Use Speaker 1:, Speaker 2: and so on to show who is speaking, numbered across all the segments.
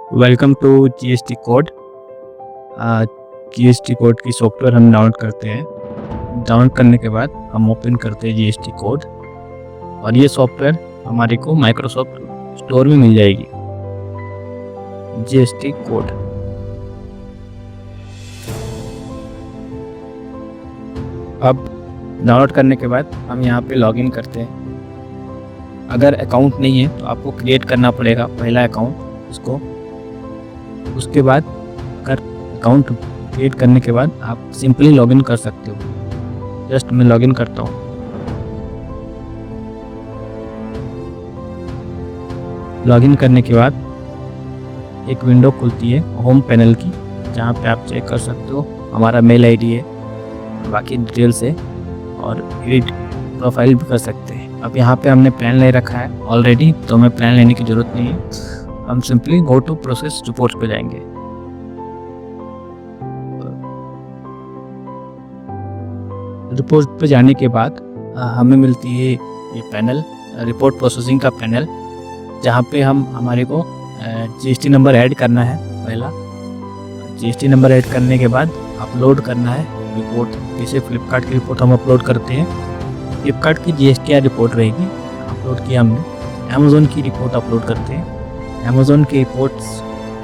Speaker 1: Welcome to GST code. GST code की software हम download करते हैं। डाउनलोड करने के बाद हम ओपन करते हैं जीएसटी कोड और ये सॉफ्टवेयर हमारे को माइक्रोसॉफ्ट स्टोर में मिल जाएगी। जीएसटी कोड अब डाउनलोड करने के बाद हम यहाँ पे लॉगिन करते हैं। अगर अकाउंट नहीं है तो आपको क्रिएट करना पड़ेगा पहला अकाउंट उसको। उसके बाद अगर अकाउंट क्रिएट करने के बाद आप सिंपली लॉगिन कर सकते हो। जस्ट मैं लॉगिन करता हूँ। लॉगिन करने के बाद एक विंडो खुलती है होम पैनल की, जहाँ पे आप चेक कर सकते हो हमारा मेल आईडी है, बाकी डिटेल्स है और एडिट प्रोफाइल भी कर सकते हैं। अब यहाँ पे हमने प्लान ले रखा है ऑलरेडी, तो हमें प्लान लेने की ज़रूरत नहीं है। हम simply go to process report पे जाएंगे। रिपोर्ट पे जाने के बाद हमें मिलती है ये पैनल, रिपोर्ट प्रोसेसिंग का पैनल, जहाँ पे हम हमारे को जीएसटी नंबर ऐड करना है। पहला जीएसटी नंबर ऐड करने के बाद अपलोड करना है रिपोर्ट। जैसे फ्लिपकार्ट की रिपोर्ट हम अपलोड करते हैं, फ्लिपकार्ट की जीएसटी रिपोर्ट रहेगी, अपलोड किया हमने। अमेज़ॉन की रिपोर्ट अपलोड करते हैं, अमेज़ॉन की रिपोर्ट्स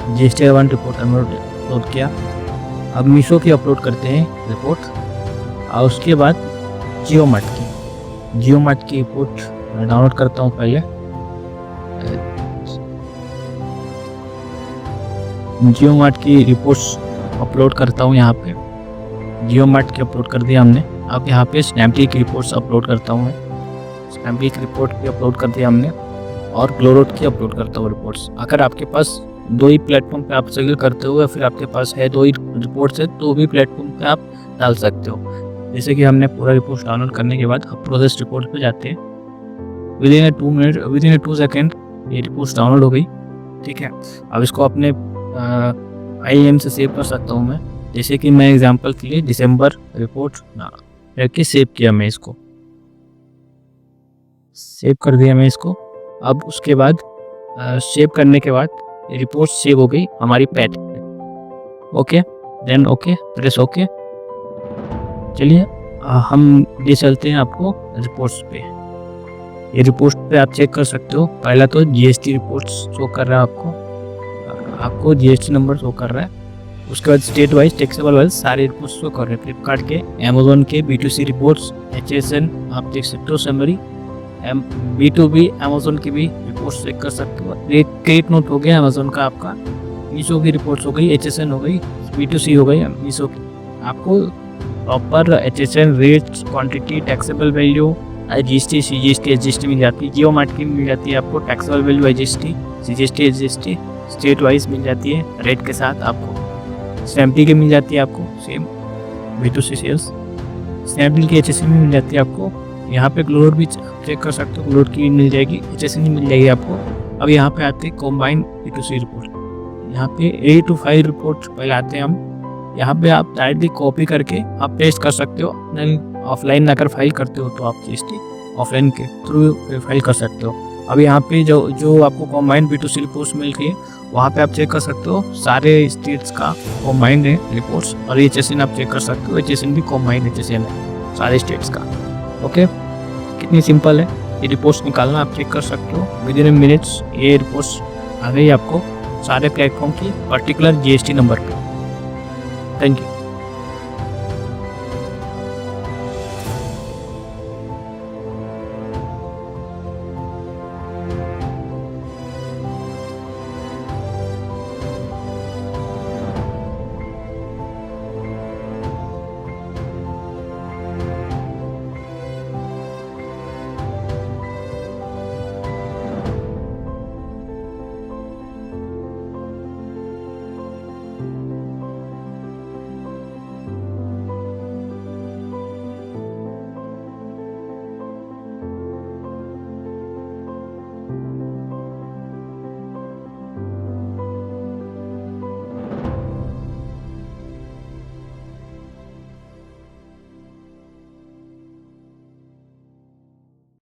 Speaker 1: जीएसटी 1 रिपोर्ट अपलोड किया। अब मीशो की अपलोड करते हैं रिपोर्ट और उसके बाद जियो मार्ट की रिपोर्ट डाउनलोड करता हूँ पहले। जियो मार्ट की रिपोर्ट्स अपलोड करता हूँ यहाँ पे। जियो मार्ट की अपलोड कर दिया हमने। अब यहाँ पे स्नैपडील की रिपोर्ट्स अपलोड करता हूँ मैं। स्नैपडील की रिपोर्ट भी अपलोड कर दिया हमने और ग्लोरोट की अपलोड करता हूँ रिपोर्ट्स। अगर आपके पास दो ही प्लेटफॉर्म पे आप सेल करते हो या फिर आपके पास है दो ही रिपोर्ट्स है, तो भी प्लेटफॉर्म पे आप डाल सकते हो। जैसे कि हमने पूरा रिपोर्ट डाउनलोड करने के बाद अब प्रोसेस रिपोर्ट पे जाते हैं। विदिन ए 2 सेकेंड ये रिपोर्ट डाउनलोड हो गई। ठीक है, अब इसको अपने IAM से सेव कर सकता हूँ मैं। जैसे कि मैं एग्जांपल के लिए दिसंबर रिपोर्ट करके सेव किया, मैं इसको सेव कर दिया मैं इसको। अब उसके बाद सेव करने के बाद रिपोर्ट सेव हो गई हमारी pad. Okay, then okay, press okay. चलिए हम ले चलते हैं आपको रिपोर्ट्स पे। ये रिपोर्ट पे आप चेक कर सकते हो। पहला तो जीएसटी रिपोर्ट्स शो कर रहा है, आपको जीएसटी नंबर शो कर रहा है। उसके बाद स्टेट वाइज टैक्सेबल वाइज सारे रिपोर्ट्स शो कर रहे हैं। फ्लिपकार्ट के, अमेज़ॉन के B2C रिपोर्ट्स, HSN आप देख सकते हो, समरी B2B अमेज़ॉन की भी रिपोर्ट्स चेक कर सकते हो। क्रेडिट नोट हो गया अमेज़ॉन का आपका, मीशो की रिपोर्ट्स हो गई, HSN हो गई, B2C हो गई मीशो की। आपको proper HSN rates, quantity, taxable value, GST, CGST, SGST मिल जाती है। जियो मार्ट की मिल जाती है आपको taxable value, GST, CGST, SGST state wise मिल जाती है रेट के साथ आपको। स्नैपडील की मिल जाती है आपको सेम B2C सेल्स। स्नैपडील की HSN में मिल जाती है आपको। यहाँ पे ग्लोरोट भी चेक कर सकते हो, ग्लोरोट की मिल जाएगी, HSN मिल जाएगी आपको। अब यहाँ पे आते हैं कॉम्बाइन B2C रिपोर्ट। यहाँ पे A to 5 रिपोर्ट पहले आते हैं हम। यहाँ पे आप डायरेक्टली कॉपी करके आप पेस्ट कर सकते हो। ऑफलाइन अगर फाइल करते हो तो आप जीएसटी ऑफलाइन के थ्रू फाइल कर सकते हो। अब यहाँ पे जो आपको कॉम्बाइंड B2C रिपोर्ट्स मिल गई, वहाँ पे आप चेक कर सकते हो सारे स्टेट्स का कॉम्बाइंड है रिपोर्ट्स। और HSN आप चेक कर सकते हो, HSN भी कॉम्बाइंड HSN है सारे स्टेट्स का। ओके, कितनी सिंपल है ये रिपोर्ट्स निकालना, आप चेक कर सकते हो। विदिन ए मिनट्स ये रिपोर्ट्स आ गई आपको सारे प्लेटफॉर्म की पर्टिकुलर जीएसटी नंबर पे। Thank you.